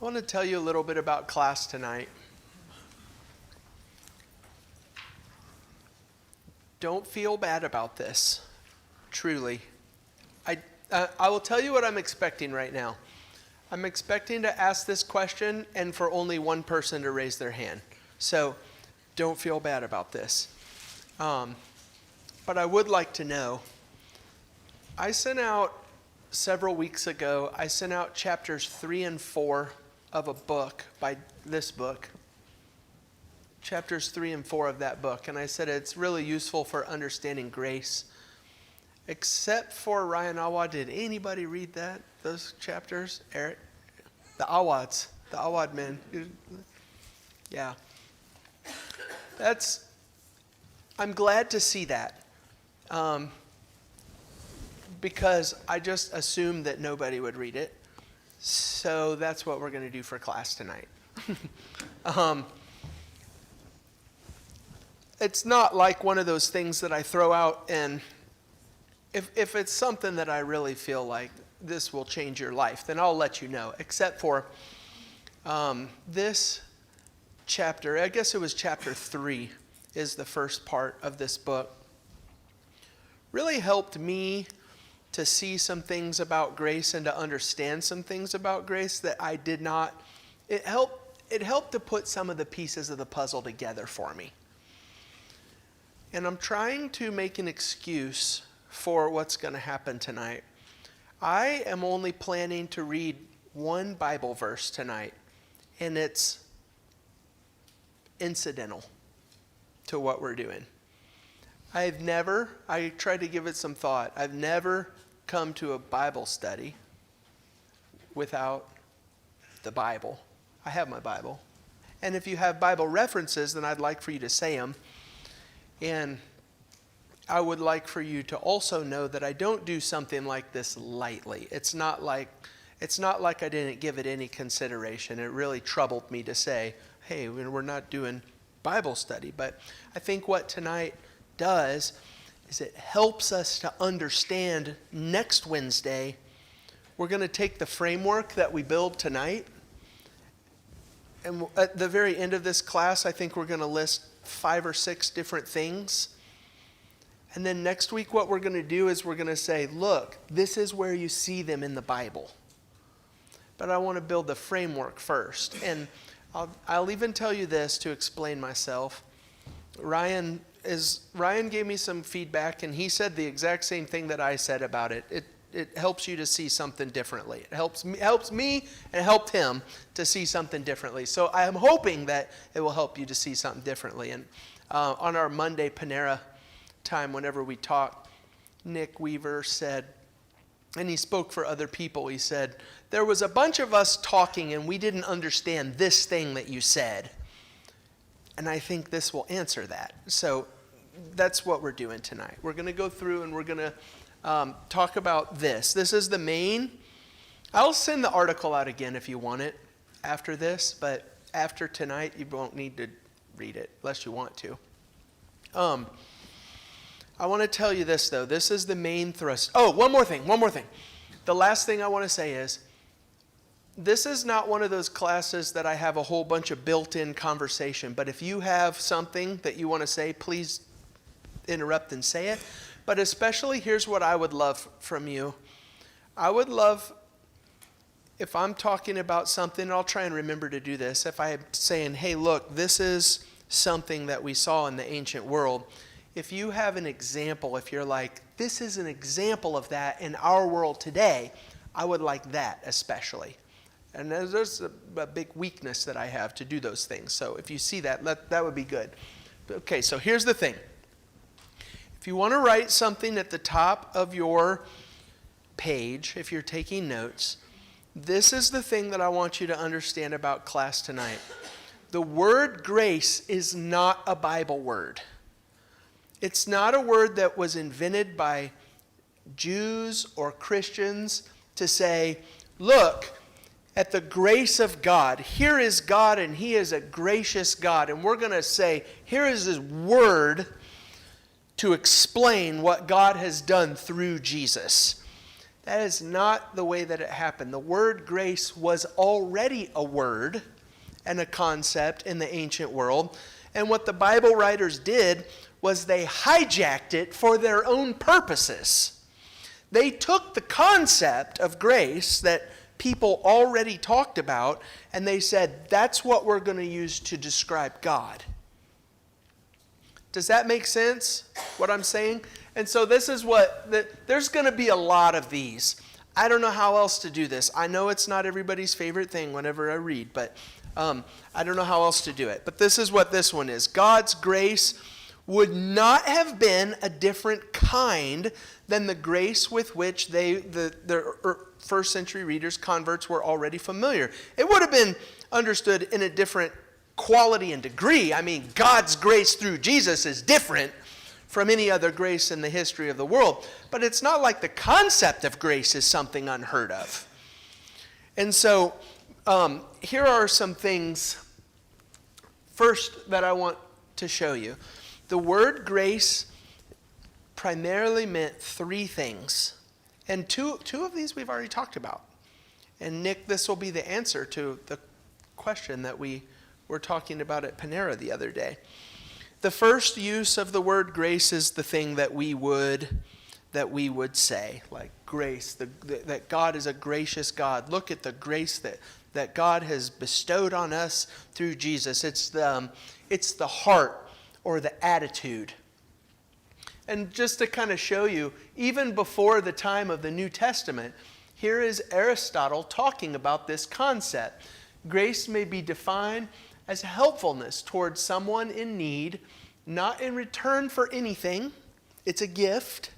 I want to tell you a little bit about class tonight. Don't feel bad about this, truly. I will tell you what I'm expecting right now. I'm expecting to ask this question and for only one person to raise their hand. So don't feel bad about this. But I would like to know, I sent out several weeks ago, I sent out chapters 3 and 4 of a book, by this book. Chapters 3 and 4 of that book. And I said it's really useful for understanding grace. Except for Ryan Awad, did anybody read that? Those chapters? Eric? The Awad men. Yeah. I'm glad to see that. Because I just assumed that nobody would read it. So that's what we're going to do for class tonight. It's not like one of those things that I throw out, and if it's something that I really feel like this will change your life, then I'll let you know. Except for this chapter, I guess it was chapter 3 is the first part of this book. Really helped me to see some things about grace and to understand some things about grace that I did not. It helped to put some of the pieces of the puzzle together for me. And I'm trying to make an excuse for what's going to happen tonight. I am only planning to read one Bible verse tonight, and it's incidental to what we're doing. I tried to give it some thought. I've never come to a Bible study without the Bible. I have my Bible. And if you have Bible references, then I'd like for you to say them. And I would like for you to also know that I don't do something like this lightly. It's not like I didn't give it any consideration. It really troubled me to say, hey, we're not doing Bible study. But I think what tonight does is it helps us to understand next Wednesday. We're going to take the framework that we build tonight, and at the very end of this class, I think we're going to list 5 or 6 different things. And then next week what we're going to do is we're going to say, look, this is where you see them in the Bible. But I want to build the framework first. And I'll even tell you this to explain myself. Ryan gave me some feedback, and he said the exact same thing that I said about it. It helps you to see something differently. It helps me and it helped him to see something differently. So I am hoping that it will help you to see something differently. And on our Monday Panera time, whenever we talked, Nick Weaver said, and he spoke for other people, he said, there was a bunch of us talking and we didn't understand this thing that you said. And I think this will answer that. So that's what we're doing tonight. We're going to go through and we're going to talk about this. This is the main. I'll send the article out again if you want it after this, but after tonight you won't need to read it unless you want to. I want to tell you this though. This is the main thrust. Oh, one more thing. The last thing I want to say is, this is not one of those classes that I have a whole bunch of built-in conversation, but if you have something that you want to say, please interrupt and say it. But especially, here's what I would love from you. I would love, if I'm talking about something, I'll try and remember to do this. If I'm saying, hey, look, this is something that we saw in the ancient world. If you have an example, if you're like, this is an example of that in our world today, I would like that especially. And there's a big weakness that I have to do those things. So if you see that, that would be good. Okay, so here's the thing. If you want to write something at the top of your page, if you're taking notes, this is the thing that I want you to understand about class tonight. The word grace is not a Bible word. It's not a word that was invented by Jews or Christians to say, look, at the grace of God. Here is God, and He is a gracious God. And we're going to say, here is His word to explain what God has done through Jesus. That is not the way that it happened. The word grace was already a word and a concept in the ancient world. And what the Bible writers did was they hijacked it for their own purposes. They took the concept of grace that people already talked about, and they said, that's what we're going to use to describe God. Does that make sense, what I'm saying? And so this is there's going to be a lot of these. I don't know how else to do this. I know it's not everybody's favorite thing whenever I read, but I don't know how else to do it. But this is what this one is. God's grace would not have been a different kind than the grace with which the first century readers, converts, were already familiar. It would have been understood in a different quality and degree. I mean, God's grace through Jesus is different from any other grace in the history of the world. But it's not like the concept of grace is something unheard of. And so here are some things first that I want to show you. The word grace primarily meant three things. And two of these we've already talked about. And Nick, this will be the answer to the question that we were talking about at Panera the other day. The first use of the word grace is the thing that we would say, like grace, that God is a gracious God. Look at the grace that God has bestowed on us through Jesus. It's the heart or the attitude. And just to kind of show you, even before the time of the New Testament, here is Aristotle talking about this concept. Grace may be defined as helpfulness towards someone in need, not in return for anything. It's a gift.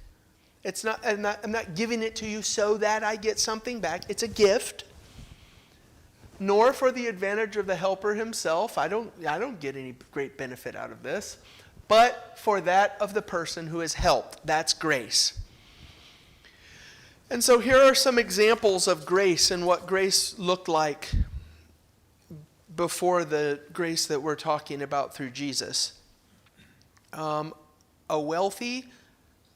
I'm not giving it to you so that I get something back. It's a gift. Nor for the advantage of the helper himself. I don't get any great benefit out of this. But for that of the person who is helped. That's grace. And so here are some examples of grace and what grace looked like before the grace that we're talking about through Jesus. A wealthy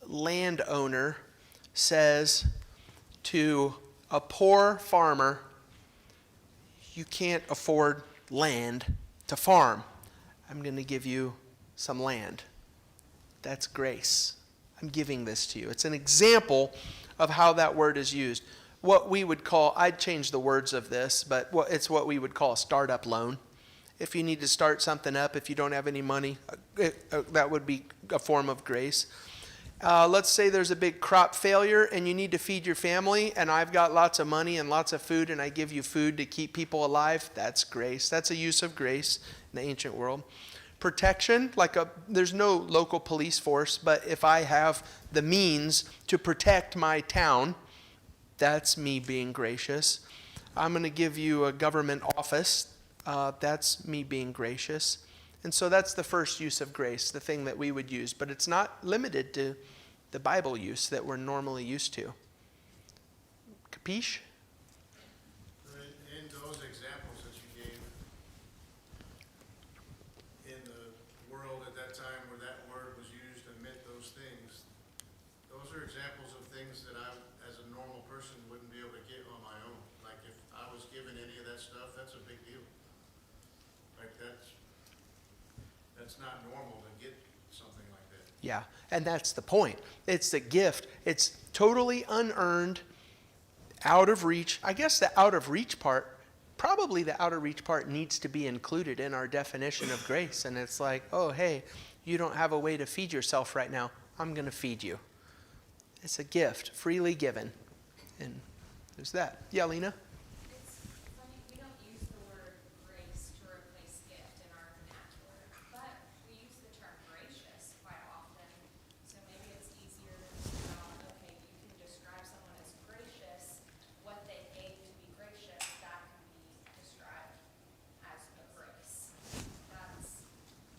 landowner says to a poor farmer, you can't afford land to farm. I'm going to give you some land. That's grace. I'm giving this to you. It's an example of how that word is used. What we would call, I'd change the words of this, but it's what we would call a startup loan. If you need to start something up, if you don't have any money, that would be a form of grace. Let's say there's a big crop failure and you need to feed your family, and I've got lots of money and lots of food, and I give you food to keep people alive. That's grace. That's a use of grace in the ancient world. Protection, there's no local police force, but if I have the means to protect my town, that's me being gracious. I'm going to give you a government office. That's me being gracious. And so that's the first use of grace, the thing that we would use. But it's not limited to the Bible use that we're normally used to. Capiche? In those examples that you gave, in the world at that time where that word was used and meant those things, those are examples of things that I, as a normal person, wouldn't be able to get on my own. Like if I was given any of that stuff, that's a big deal. Like that's not normal to get something like that. Yeah, and that's the point. It's the gift. It's totally unearned, out of reach. I guess the out of reach part, probably the out of reach part needs to be included in our definition of grace. And it's like, oh, hey, you don't have a way to feed yourself right now. I'm going to feed you. It's a gift, freely given. And there's that. Yeah, Lena? It's funny, we don't use the word grace to replace gift in our vernacular, but we use the term gracious quite often. So maybe it's easier to think about, okay, you can describe someone as gracious, what they gave to be gracious, that can be described as a grace.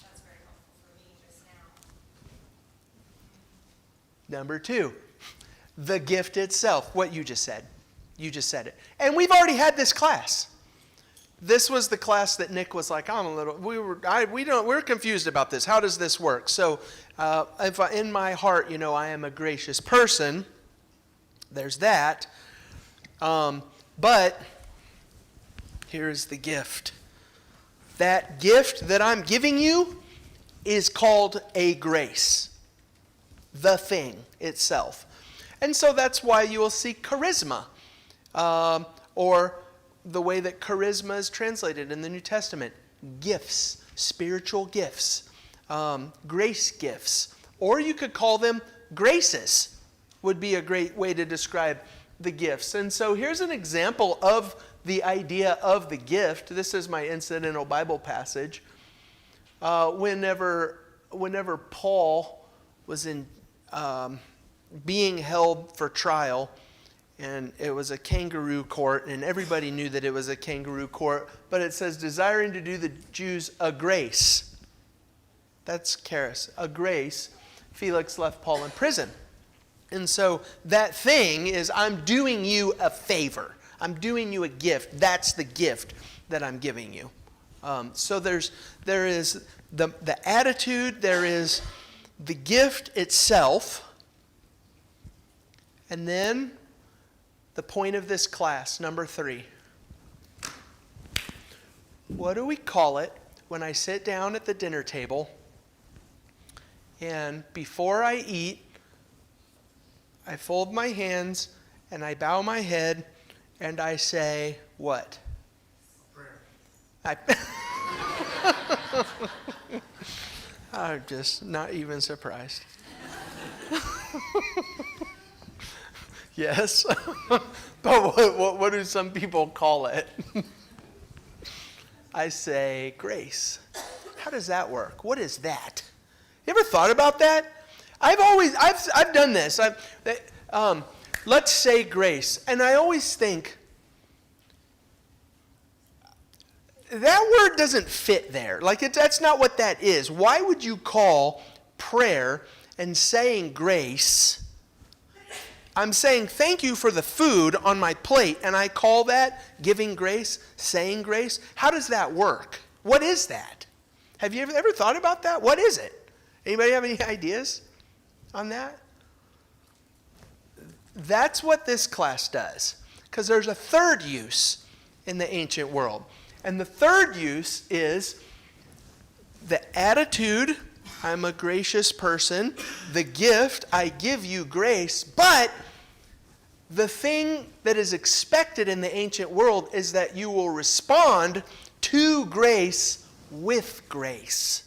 That's very helpful for me just now. Number two, the gift itself. What you just said. You just said it. And we've already had this class. This was the class that Nick was like, we're confused about this. How does this work? So if in my heart, I am a gracious person, there's that. But here's the gift. That gift that I'm giving you is called a grace. The thing itself. And so that's why you will see charisma, or the way that charisma is translated in the New Testament. Gifts, spiritual gifts, grace gifts. Or you could call them graces, would be a great way to describe the gifts. And so here's an example of the idea of the gift. This is my incidental Bible passage. Whenever Paul was in being held for trial, and it was a kangaroo court, and everybody knew that it was a kangaroo court, but it says, desiring to do the Jews a grace. That's charis, a grace. Felix left Paul in prison. And so that thing is, I'm doing you a favor. I'm doing you a gift. That's the gift that I'm giving you. So there is the attitude, there is the gift itself, and then the point of this class, number 3. What do we call it when I sit down at the dinner table and before I eat, I fold my hands and I bow my head and I say, what? Prayer. I'm just not even surprised. Yes, but what do some people call it? I say grace. How does that work? What is that? You ever thought about that? I've done this. Let's say grace, and I always think that word doesn't fit there. Like that's not what that is. Why would you call prayer and saying grace? I'm saying thank you for the food on my plate, and I call that giving grace, saying grace. How does that work? What is that? Have you ever thought about that? What is it? Anybody have any ideas on that? That's what this class does, because there's a third use in the ancient world. And the third use is the attitude, I'm a gracious person, the gift, I give you grace, but the thing that is expected in the ancient world is that you will respond to grace with grace.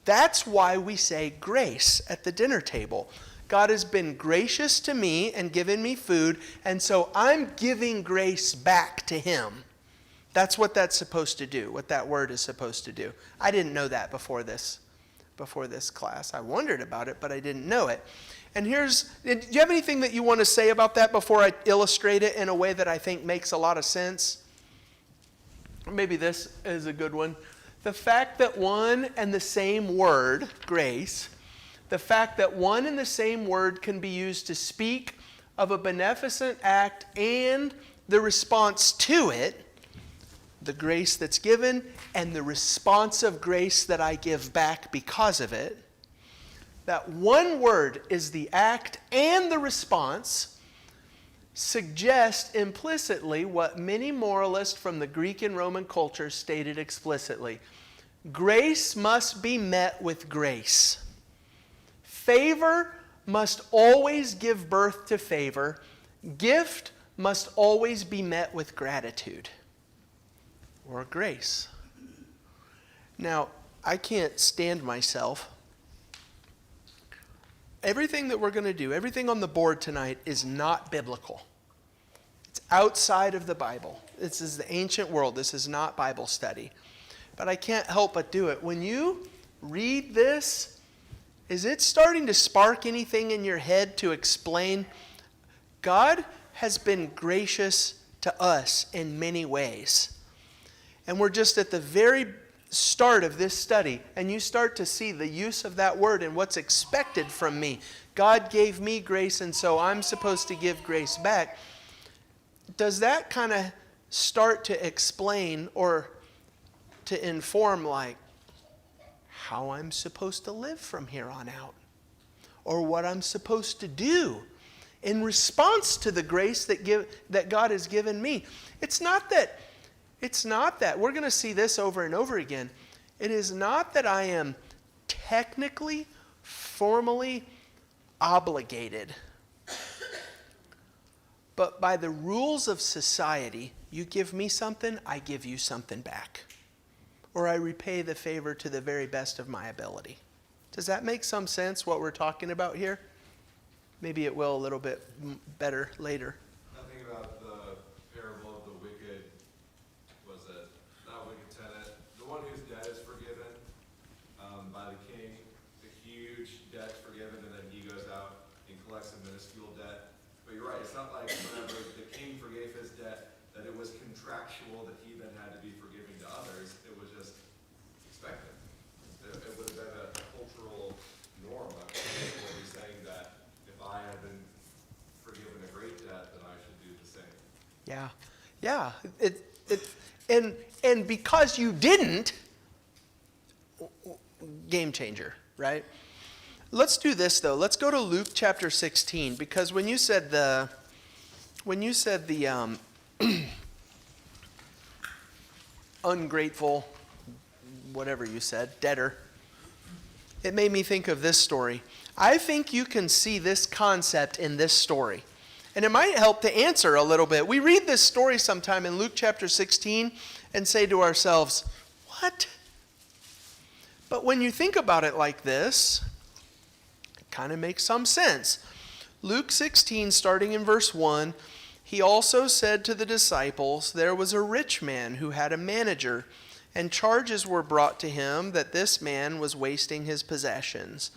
That's why we say grace at the dinner table. God has been gracious to me and given me food, and so I'm giving grace back to him. That's what that's supposed to do, what that word is supposed to do. I didn't know that before this class. I wondered about it, but I didn't know it. And do you have anything that you want to say about that before I illustrate it in a way that I think makes a lot of sense? Maybe this is a good one. The fact that one and the same word, grace, the fact that one and the same word can be used to speak of a beneficent act and the response to it, the grace that's given and the response of grace that I give back because of it, that one word is the act and the response, suggests implicitly what many moralists from the Greek and Roman culture stated explicitly. Grace must be met with grace. Favor must always give birth to favor. Gift must always be met with gratitude or grace. Now, I can't stand myself. Everything that we're going to do, everything on the board tonight is not biblical. It's outside of the Bible. This is the ancient world. This is not Bible study. But I can't help but do it. When you read this, is it starting to spark anything in your head to explain? God has been gracious to us in many ways. And we're just at the very start of this study, and you start to see the use of that word and what's expected from me. God gave me grace, and so I'm supposed to give grace back. Does that kind of start to explain or to inform like how I'm supposed to live from here on out? Or what I'm supposed to do in response to the grace that God has given me. It's not that, we're going to see this over and over again. It is not that I am technically, formally obligated. But by the rules of society, you give me something, I give you something back. Or I repay the favor to the very best of my ability. Does that make some sense, what we're talking about here? Maybe it will a little bit better later. Nothing about the parable of the wicked, was it, not wicked tenant, the one whose debt is forgiven by the king, the huge debt's forgiven, and then he goes out and collects a minuscule debt. But you're right, it's not like whenever the king forgave his debt, that it was contractual that he then had to be forgiving to others. It was just expected. It would have been a cultural norm. I think what he's saying that if I have been forgiven a great debt, then I should do the same. Yeah. And because you didn't, game changer, right? Let's do this though. Let's go to Luke chapter 16, because when you said the ungrateful, whatever you said, debtor, it made me think of this story. I think you can see this concept in this story. And it might help to answer a little bit. We read this story sometime in Luke chapter 16 and say to ourselves, what? But when you think about it like this, it kind of makes some sense. Luke 16, starting in verse 1, he also said to the disciples, there was a rich man who had a manager, and charges were brought to him that this man was wasting his possessions.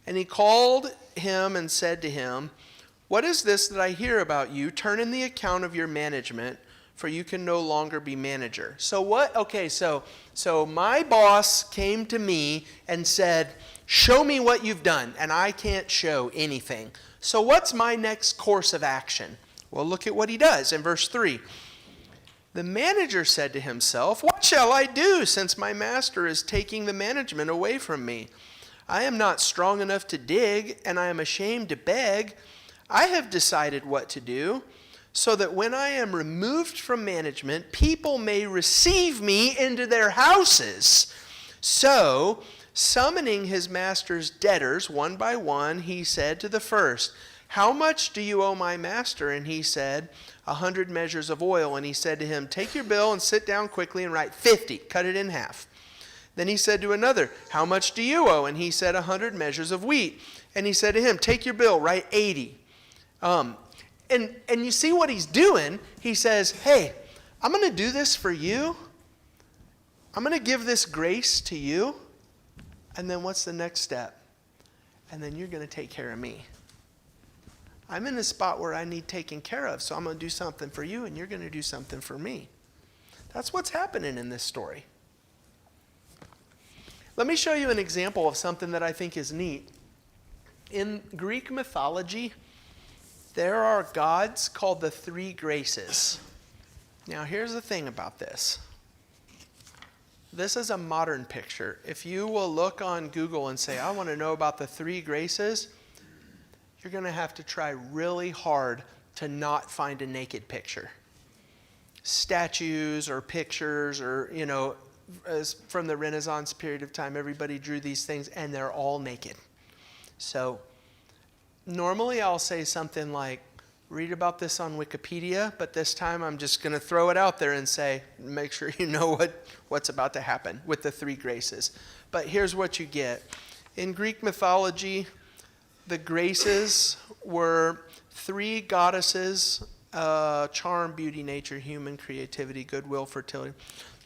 And he called him and said to him, what is this that I hear about you? Turn in the account of your management, for you can no longer be manager. So what? Okay, so my boss came to me and said, show me what you've done, and I can't show anything. So what's my next course of action? Well, look at what he does in verse 3. The manager said to himself, what shall I do since my master is taking the management away from me? I am not strong enough to dig, and I am ashamed to beg. I have decided what to do, so that when I am removed from management, people may receive me into their houses. So, summoning his master's debtors one by one, he said to the first, how much do you owe my master? And he said, 100 measures of oil. And he said to him, take your bill and sit down quickly and write 50, cut it in half. Then he said to another, how much do you owe? And he said, 100 measures of wheat. And he said to him, take your bill, write 80. And you see what he's doing. He says, hey, I'm going to do this for you. I'm going to give this grace to you. And then what's the next step? And then you're going to take care of me. I'm in a spot where I need taken care of, so I'm going to do something for you, and you're going to do something for me. That's what's happening in this story. Let me show you an example of something that I think is neat. In Greek mythology, there are gods called the three graces. Now, here's the thing about this. This is a modern picture. If you will look on Google and say, I want to know about the three graces, you're going to have to try really hard to not find a naked picture. Statues or pictures or, as from the Renaissance period of time, everybody drew these things and they're all naked. So normally I'll say something like, read about this on Wikipedia, but this time I'm just going to throw it out there and say, make sure you know what's about to happen with the three graces. But here's what you get. In Greek mythology, the graces were three goddesses, charm, beauty, nature, human, creativity, goodwill, fertility.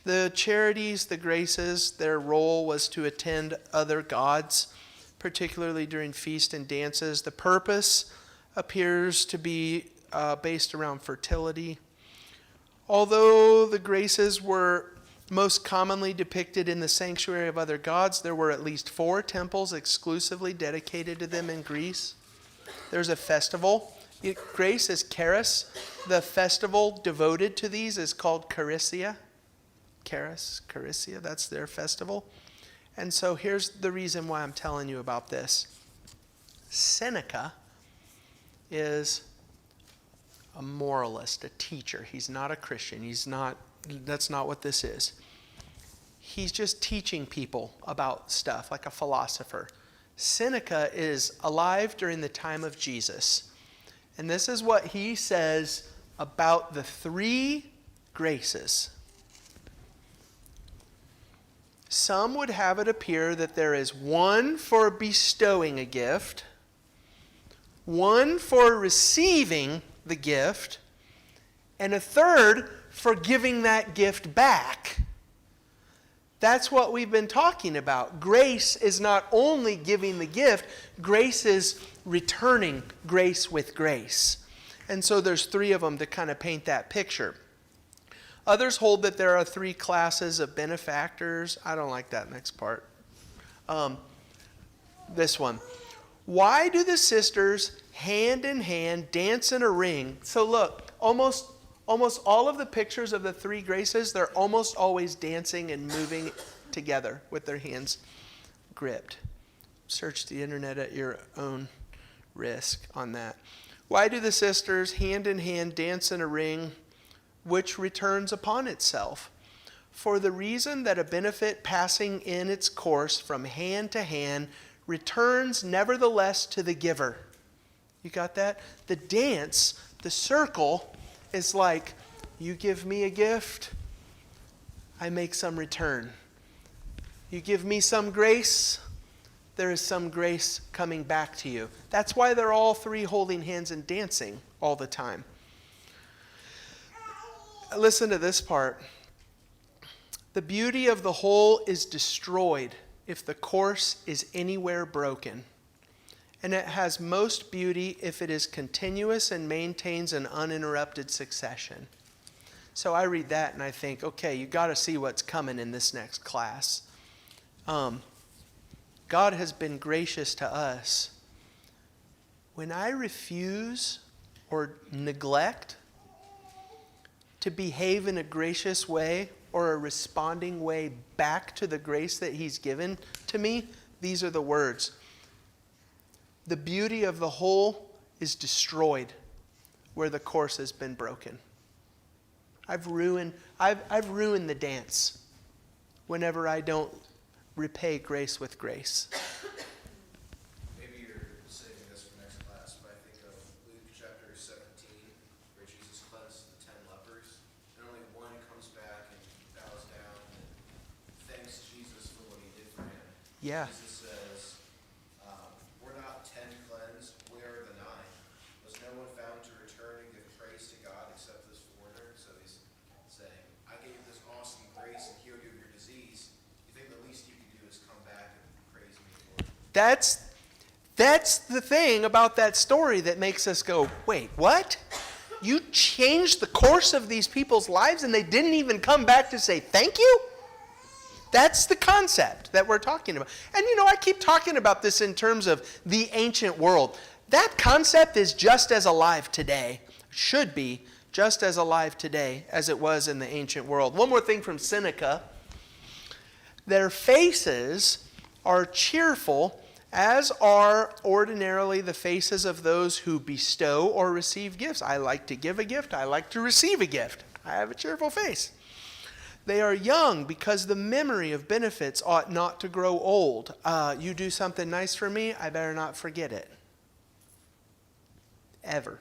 The charities, the graces, their role was to attend other gods, particularly during feasts and dances. The purpose appears to be based around fertility. Although the graces were most commonly depicted in the sanctuary of other gods, there were at least 4 temples exclusively dedicated to them in Greece. There's a festival. Grace is Charis. The festival devoted to these is called Charisia. Charisia, that's their festival. And so here's the reason why I'm telling you about this. Seneca is a moralist, a teacher. He's not a Christian. That's not what this is. He's just teaching people about stuff, like a philosopher. Seneca is alive during the time of Jesus. And this is what he says about the three graces. Some would have it appear that there is one for bestowing a gift, one for receiving the gift, and a third for giving that gift back. That's what we've been talking about. Grace is not only giving the gift, grace is returning grace with grace. And so there's three of them to kind of paint that picture. Others hold that there are three classes of benefactors. I don't like that next part. This one. Why do the sisters hand in hand dance in a ring? So look, almost all of the pictures of the three graces, they're almost always dancing and moving together with their hands gripped. Search the internet at your own risk on that. Why do the sisters hand in hand dance in a ring which returns upon itself? For the reason that a benefit passing in its course from hand to hand returns nevertheless to the giver. You got that? The dance, the circle, is like, you give me a gift, I make some return. You give me some grace, there is some grace coming back to you. That's why they're all three holding hands and dancing all the time. Listen to this part. The beauty of the whole is destroyed if the course is anywhere broken. And it has most beauty if it is continuous and maintains an uninterrupted succession. So I read that and I think, okay, you got to see what's coming in this next class. God has been gracious to us. When I refuse or neglect to behave in a gracious way or a responding way back to the grace that He's given to me, these are the words. The beauty of the whole is destroyed where the course has been broken. I've ruined the dance whenever I don't repay grace with grace. Maybe you're saving this for next class, but I think of Luke chapter 17, where Jesus cleansed the 10 lepers, and only one comes back and bows down and thanks Jesus for what He did for him. Yeah. Jesus says, we're not 10 cleansed, where are the 9? Was no one found to return and give praise to God except this foreigner? So He's saying, I gave you this awesome grace and healed you of your disease. You think the least you can do is come back and praise me for it? That's the thing about that story that makes us go, wait, what? You changed the course of these people's lives and they didn't even come back to say thank you? That's the concept that we're talking about. And I keep talking about this in terms of the ancient world. That concept is just as alive today, should be just as alive today as it was in the ancient world. One more thing from Seneca. Their faces are cheerful, as are ordinarily the faces of those who bestow or receive gifts. I like to give a gift. I like to receive a gift. I have a cheerful face. They are young because the memory of benefits ought not to grow old. You do something nice for me, I better not forget it. Ever.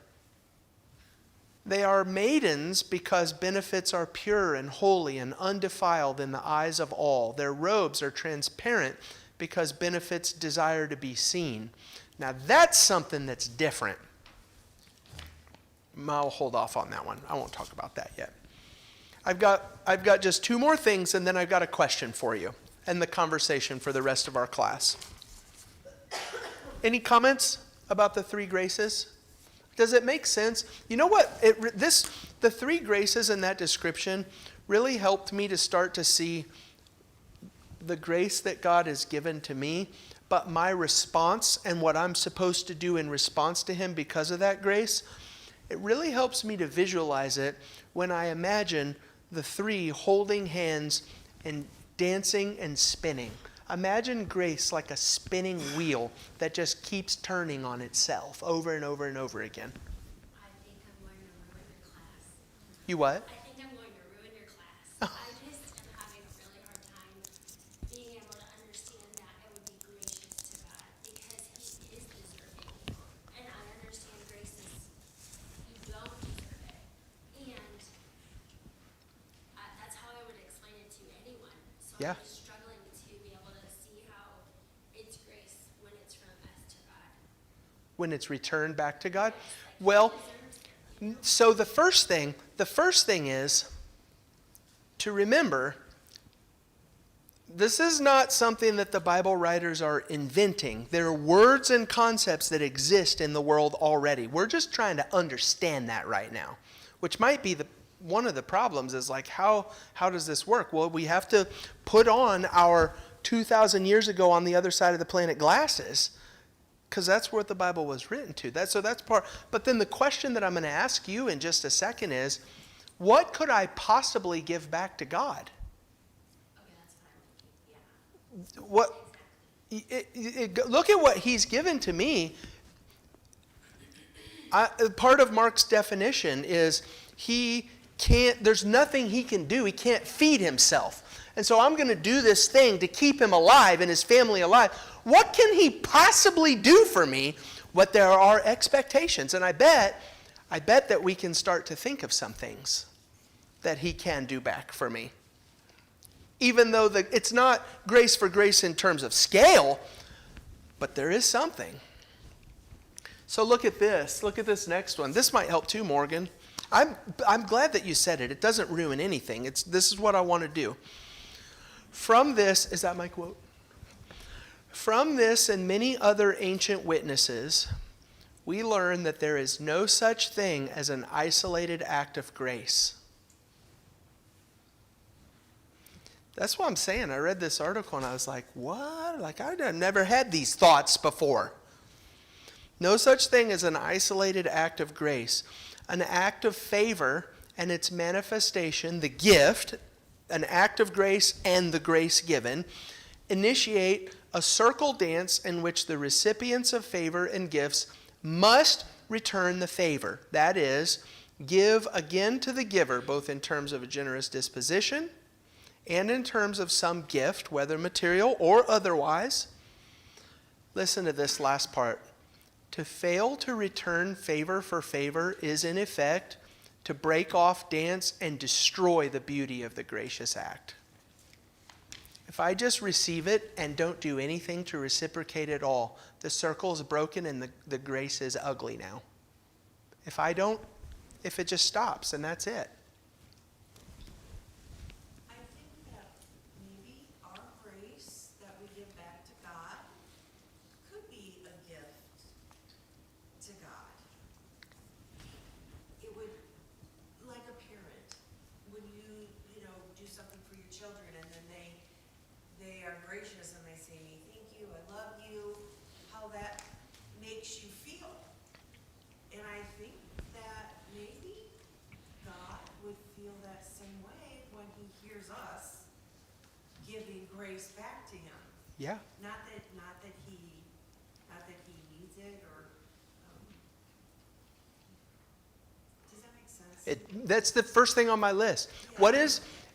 They are maidens because benefits are pure and holy and undefiled in the eyes of all. Their robes are transparent because benefits desire to be seen. Now that's something that's different. I'll hold off on that one. I won't talk about that yet. I've got just two more things and then I've got a question for you and the conversation for the rest of our class. Any comments about the three graces? Does it make sense? You know what? The three graces in that description really helped me to start to see the grace that God has given to me, but my response and what I'm supposed to do in response to Him because of that grace, it really helps me to visualize it when I imagine the three holding hands and dancing and spinning. Imagine grace like a spinning wheel that just keeps turning on itself over and over and over again. I think I'm going to ruin your class. You what? I think I'm going to ruin your class. I just am having a really hard time being able to understand that I would be gracious to God because He is deserving. And I understand grace is, you don't deserve it. And that's how I would explain it to anyone. So Yeah. I'm just struggling to be able to see how it's grace when it's from us to God. When it's returned back to God? Like, Well, He deserves it. so the first thing is to remember this is not something that the Bible writers are inventing. There are words and concepts that exist in the world already. We're just trying to understand that right now, which might be one of the problems is like, how does this work? Well, we have to put on our 2,000 years ago on the other side of the planet glasses, because that's what the Bible was written to. That's part. But then the question that I'm going to ask you in just a second is, what could I possibly give back to God? Okay, that's fine with me. Yeah. What? Look at what He's given to me. Part of Mark's definition is he can't. There's nothing he can do. He can't feed himself. And so I'm going to do this thing to keep him alive and his family alive. What can he possibly do for me? What there are expectations. And I bet that we can start to think of some things that he can do back for me. Even though it's not grace for grace in terms of scale, but there is something. So look at this. Look at this next one. This might help too, Morgan. I'm glad that you said it. It doesn't ruin anything. This is what I want to do. From this, is that my quote? From this and many other ancient witnesses, we learn that there is no such thing as an isolated act of grace. That's what I'm saying. I read this article and I was like, what? Like, I've never had these thoughts before. No such thing as an isolated act of grace. An act of favor and its manifestation, the gift, an act of grace and the grace given, initiate a circle dance in which the recipients of favor and gifts must return the favor. That is, give again to the giver, both in terms of a generous disposition and in terms of some gift, whether material or otherwise. Listen to this last part. To fail to return favor for favor is, in effect, to break off, dance, and destroy the beauty of the gracious act. If I just receive it and don't do anything to reciprocate at all, the circle is broken and the grace is ugly now. If it just stops and that's it. I think that maybe our grace that we give back to God could be a gift to God. It would, like a parent, when you do something for your children and then they are gracious and they say, thank you, I love you, how that makes you feel. And I think that maybe God would feel that same way when He hears us giving grace back to Him. Yeah. Not that he needs it or. Does that make sense? That's the first thing on my list.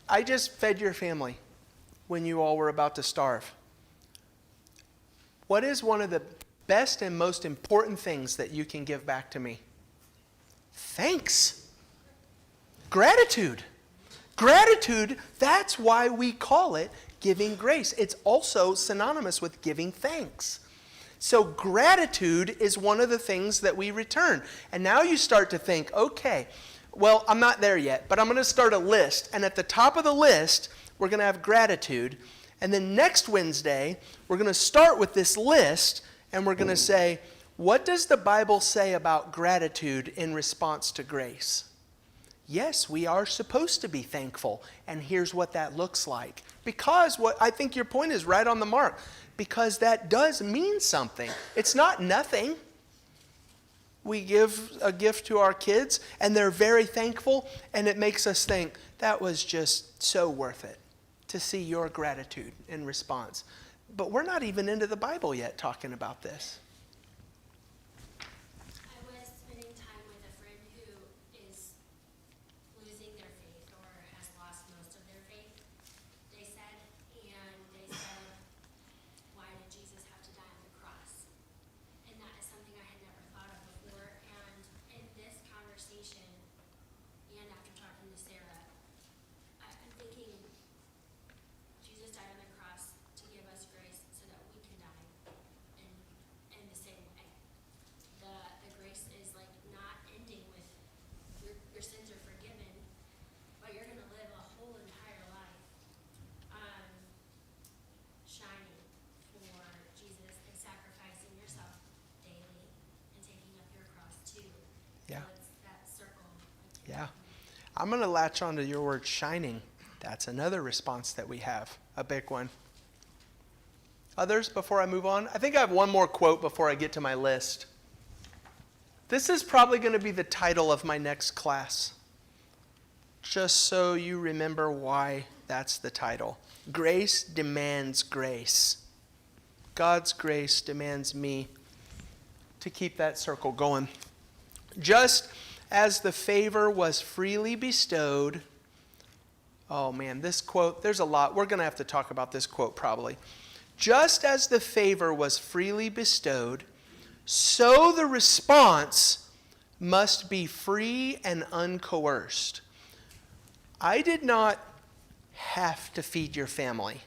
I just fed your family when you all were about to starve. What is one of the best and most important things that you can give back to me? Thanks. Gratitude. Gratitude, that's why we call it giving grace. It's also synonymous with giving thanks. So gratitude is one of the things that we return. And now you start to think, okay, well, I'm not there yet, but I'm going to start a list. And at the top of the list, we're going to have gratitude. And then next Wednesday, we're going to start with this list, and we're going to say, what does the Bible say about gratitude in response to grace? Yes, we are supposed to be thankful, and here's what that looks like. Because I think your point is right on the mark, because that does mean something. It's not nothing. We give a gift to our kids, and they're very thankful, and it makes us think, that was just so worth it to see your gratitude in response. But we're not even into the Bible yet talking about this. I was spending time with a friend who is losing their faith or has lost most of their faith, they said, why did Jesus have to die on the cross? And that is something I had never thought of before. And in this conversation, and after talking to Sarah, I'm thinking Jesus died on the cross to give us grace so that we can die in the same way. The grace is like not ending with your sins are forgiven, but you're gonna live a whole entire life shining for Jesus and sacrificing yourself daily and taking up your cross too. Yeah. So it's that circle. Like Yeah. I'm going to latch onto your word shining. That's another response that we have, a big one. Others, before I move on? I think I have one more quote before I get to my list. This is probably going to be the title of my next class, just so you remember why that's the title. Grace demands grace. God's grace demands me to keep that circle going. Just as the favor was freely bestowed. Oh man, this quote, there's a lot. We're going to have to talk about this quote probably. Just as the favor was freely bestowed, so the response must be free and uncoerced. I did not have to feed your family,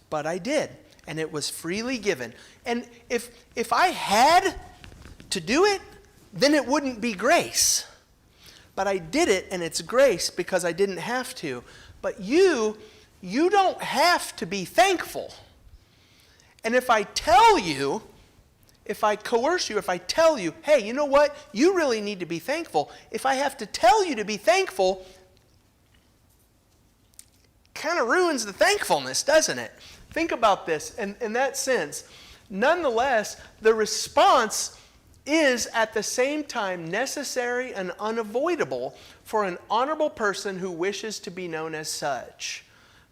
but I did, and it was freely given. And if I had to do it, then it wouldn't be grace. But I did it, and it's grace because I didn't have to. But you don't have to be thankful. And if I tell you, if I coerce you, if I tell you, hey, you know what? You really need to be thankful. If I have to tell you to be thankful, kind of ruins the thankfulness, doesn't it? Think about this in that sense. Nonetheless, the response is at the same time necessary and unavoidable for an honorable person who wishes to be known as such.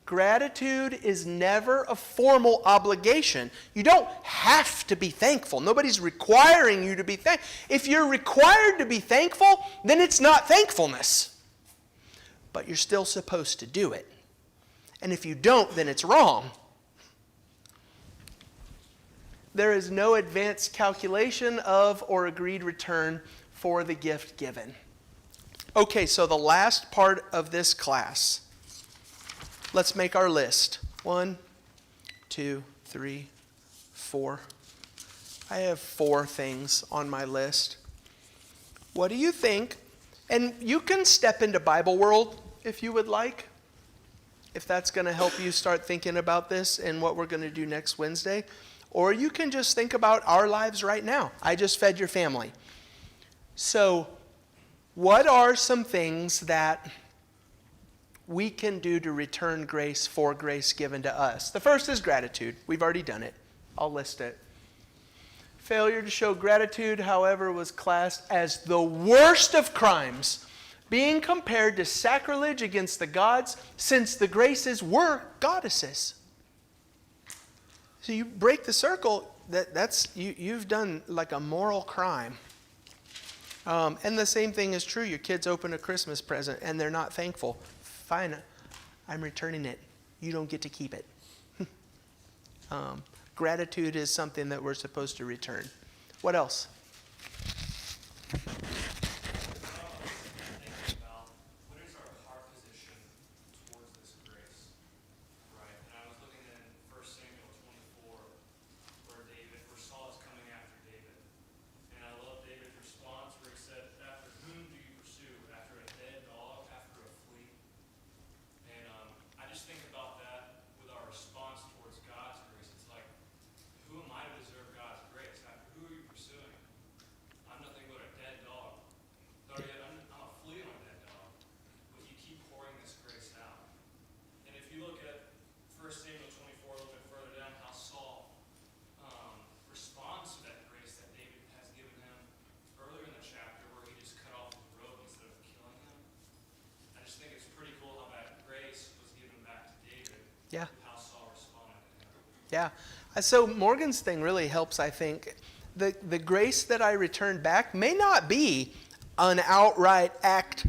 Gratitude is never a formal obligation. You don't have to be thankful. Nobody's requiring you to be thankful. If you're required to be thankful, then it's not thankfulness. But you're still supposed to do it. And if you don't, then it's wrong. There is no advanced calculation of or agreed return for the gift given. Okay, so the last part of this class. Let's make our list. 1, 2, 3, 4. I have 4 things on my list. What do you think? And you can step into Bible World if you would like, if that's going to help you start thinking about this and what we're going to do next Wednesday. Or you can just think about our lives right now. I just fed your family. So, what are some things that we can do to return grace for grace given to us? The first is gratitude. We've already done it. I'll list it. Failure to show gratitude, however, was classed as the worst of crimes, being compared to sacrilege against the gods, since the graces were goddesses. So you break the circle, you've done like a moral crime. And the same thing is true. Your kids open a Christmas present and they're not thankful. Fine, I'm returning it. You don't get to keep it. Gratitude is something that we're supposed to return. What else? Thinking about what is our heart position towards this grace, right? And I was looking in 1 Samuel 24, where Saul is coming after David. And I love David's response where he said, after whom do you pursue? After a dead dog? After a flea? And I just think about that with our response towards God's grace. It's like, who am I to deserve God's grace? After who are you pursuing? I'm nothing but a dead dog. Or yet I'm a flea on a dead dog. But you keep pouring this grace out. And if you look at 1 Samuel 24, a little bit further down, how Saul responds to that grace that David has given him earlier in the chapter, where he just cut off his robe instead of killing him. I just think it's pretty cool how that grace was given back to David. Yeah. How Saul responded to him. Yeah. So Morgan's thing really helps, I think. The grace that I return back may not be an outright act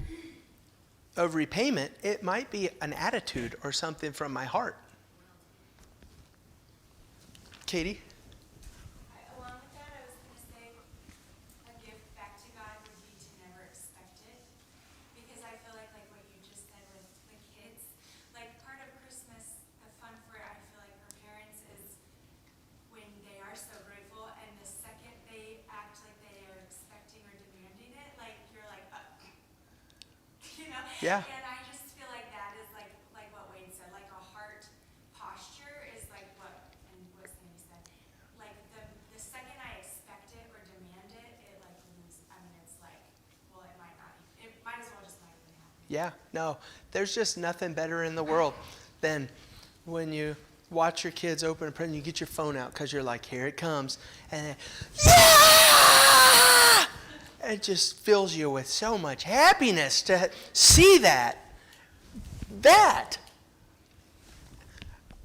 of repayment. It might be an attitude or something from my heart. Katie? Along with that, I was going to say a gift back to God would be to never expect it. Because I feel like what you just said with the kids, like part of Christmas, the fun for it, I feel like for parents is when they are so grateful and the second they act like they are expecting or demanding it, like you're like, you know? Yeah. And I just feel like that is like what Wade said, like a heart posture is like what Sandy said. Like the second I expect it or demand it, it like loses, I mean, it's like, well, it might not, it might as well just not even happen. Yeah, no, there's just nothing better in the world than when you watch your kids open a present, you get your phone out because you're like, here it comes, and then, yeah! It just fills you with so much happiness to see that.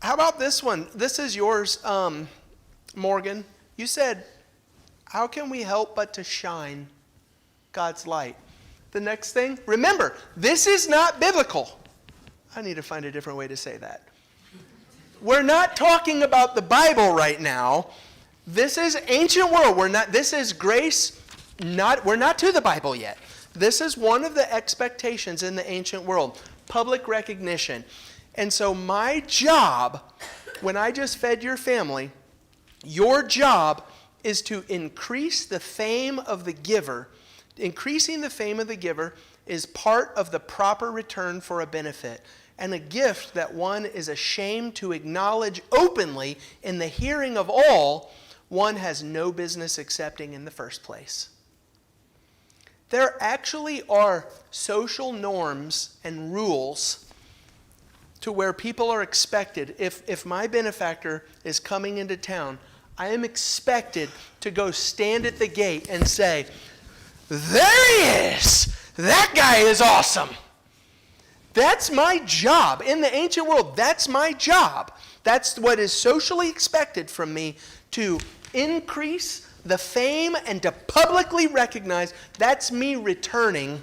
How about this one? This is yours, Morgan. You said, how can we help but to shine God's light? The next thing, remember, this is not biblical. I need to find a different way to say that. We're not talking about the Bible right now. This is ancient world. This is grace. We're not to the Bible yet. This is one of the expectations in the ancient world, public recognition. And so my job, when I just fed your family, your job is to increase the fame of the giver. Increasing the fame of the giver is part of the proper return for a benefit, and a gift that one is ashamed to acknowledge openly in the hearing of all, one has no business accepting in the first place. There actually are social norms and rules to where people are expected. If my benefactor is coming into town, I am expected to go stand at the gate and say, there he is! That guy is awesome! That's my job. In the ancient world, that's my job. That's what is socially expected from me, to increase the fame and to publicly recognize that's me returning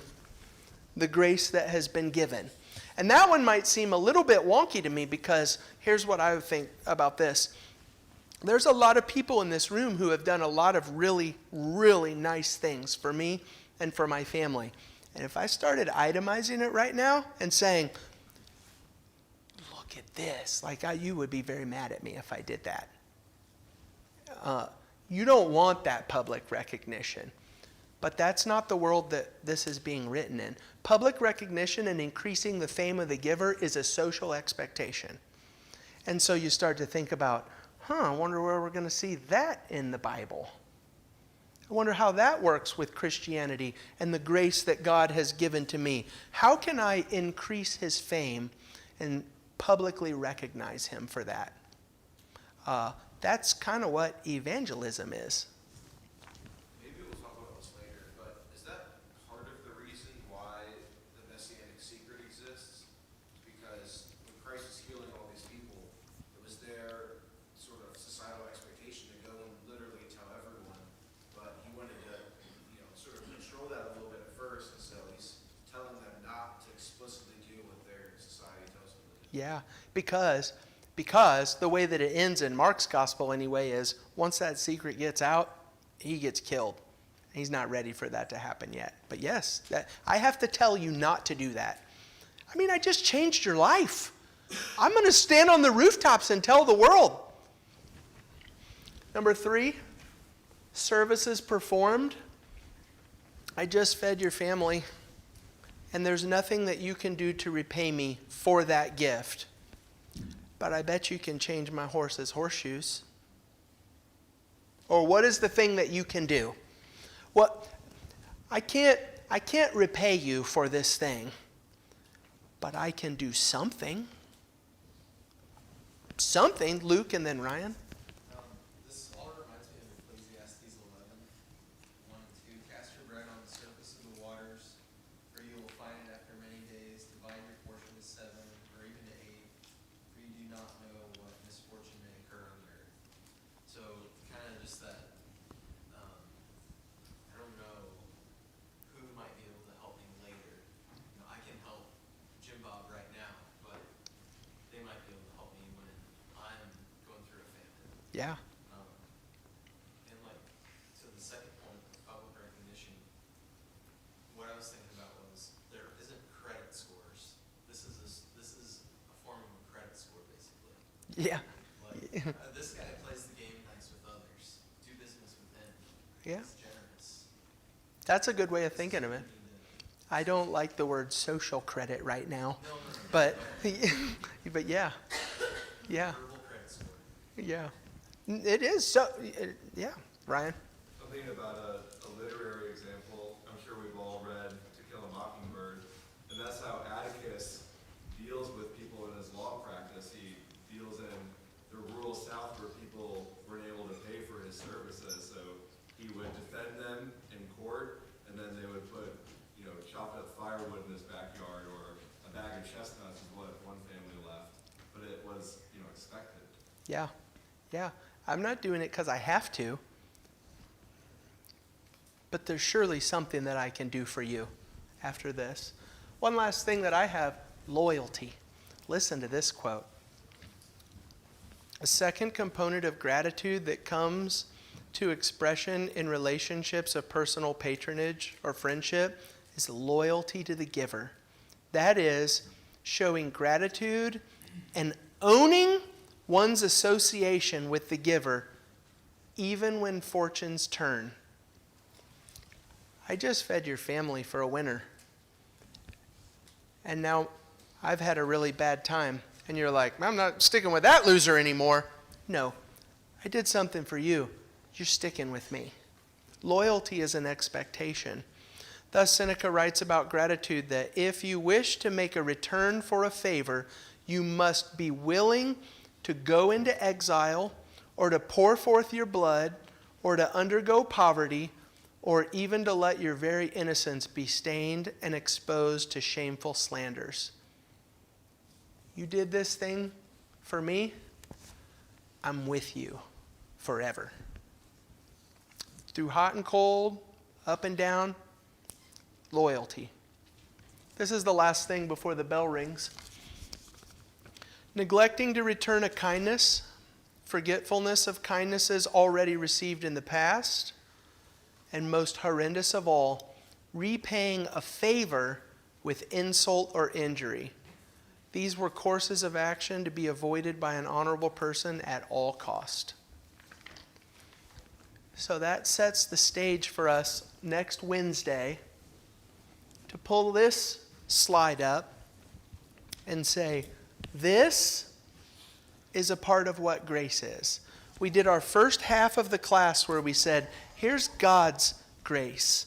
the grace that has been given. And that one might seem a little bit wonky to me, because here's what I would think about this. There's a lot of people in this room who have done a lot of really, really nice things for me and for my family. And if I started itemizing it right now and saying, look at this, you would be very mad at me if I did that. You don't want that public recognition. But that's not the world that this is being written in. Public recognition and increasing the fame of the giver is a social expectation. And so you start to think about, I wonder where we're going to see that in the Bible. I wonder how that works with Christianity and the grace that God has given to me. How can I increase his fame and publicly recognize him for that? That's kind of what evangelism is. Maybe we'll talk about this later, but is that part of the reason why the Messianic secret exists? Because when Christ was healing all these people, it was their sort of societal expectation to go and literally tell everyone, but he wanted to, sort of control that a little bit at first, and so he's telling them not to explicitly do what their society tells them to do. Yeah, because the way that it ends in Mark's gospel anyway is once that secret gets out, he gets killed. He's not ready for that to happen yet. But yes, I have to tell you not to do that. I mean, I just changed your life. I'm going to stand on the rooftops and tell the world. Number 3, services performed. I just fed your family, and there's nothing that you can do to repay me for that gift. But I bet you can change my horse's horseshoes. Or what is the thing that you can do? Well, I can't repay you for this thing, but I can do something. Something, Luke and then Ryan. This all reminds me of Ecclesiastes 11, 1 and 2. Cast your bread on the surface of the waters, for you will find it after many days. Divide your portion to 7, or even to 8, for you do not know what misfortune may occur on the Yeah. And like, to the second point, public recognition, what I was thinking about was, there isn't credit scores. This is a form of a credit score, basically. Yeah. Like, this guy plays the game nice with others. Do business with him. Yeah. He's generous. That's a good way of thinking of it. I don't like the word social credit right now, but but yeah. Yeah. Verbal credit score. Yeah. It is so yeah, Ryan. I'm thinking about a literary example. I'm sure we've all read To Kill a Mockingbird, and that's how Atticus deals with people in his law practice. He deals in the rural South where people weren't able to pay for his services, so he would defend them in court, and then they would put, chopped up firewood in his backyard, or a bag of chestnuts is what one family left. But it was, expected. Yeah. Yeah. I'm not doing it because I have to. But there's surely something that I can do for you after this. One last thing that I have, loyalty. Listen to this quote. A second component of gratitude that comes to expression in relationships of personal patronage or friendship is loyalty to the giver. That is showing gratitude and owning one's association with the giver, even when fortunes turn. I just fed your family for a winter, and now I've had a really bad time, and you're like, I'm not sticking with that loser anymore. No, I did something for you. You're sticking with me. Loyalty is an expectation. Thus, Seneca writes about gratitude that if you wish to make a return for a favor, you must be willing to go into exile, or to pour forth your blood, or to undergo poverty, or even to let your very innocence be stained and exposed to shameful slanders. You did this thing for me, I'm with you forever. Through hot and cold, up and down, loyalty. This is the last thing before the bell rings. Neglecting to return a kindness, forgetfulness of kindnesses already received in the past, and most horrendous of all, repaying a favor with insult or injury. These were courses of action to be avoided by an honorable person at all cost. So that sets the stage for us next Wednesday to pull this slide up and say, this is a part of what grace is. We did our first half of the class where we said, here's God's grace.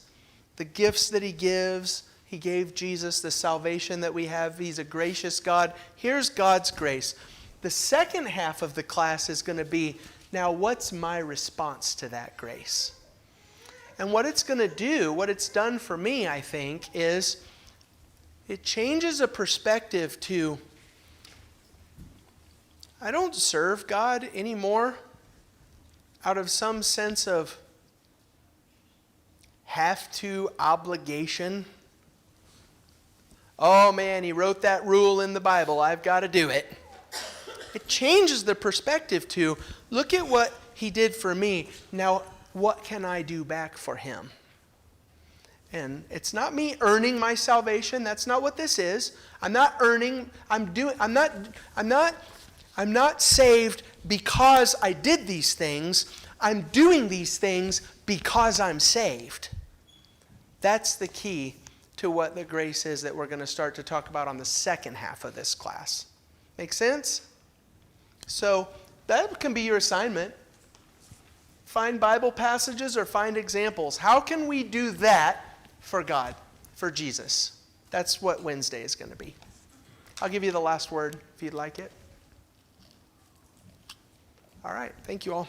The gifts that He gives. He gave Jesus the salvation that we have. He's a gracious God. Here's God's grace. The second half of the class is going to be, now what's my response to that grace? And what it's going to do, what it's done for me, I think, is it changes a perspective to, I don't serve God anymore out of some sense of have to obligation. Oh man, He wrote that rule in the Bible, I've got to do it. It changes the perspective to, look at what He did for me. Now, what can I do back for Him? And it's not me earning my salvation. That's not what this is. I'm not earning, I'm not saved because I did these things. I'm doing these things because I'm saved. That's the key to what the grace is that we're going to start to talk about on the second half of this class. Make sense? So that can be your assignment. Find Bible passages or find examples. How can we do that for God, for Jesus? That's what Wednesday is going to be. I'll give you the last word if you'd like it. All right. Thank you all.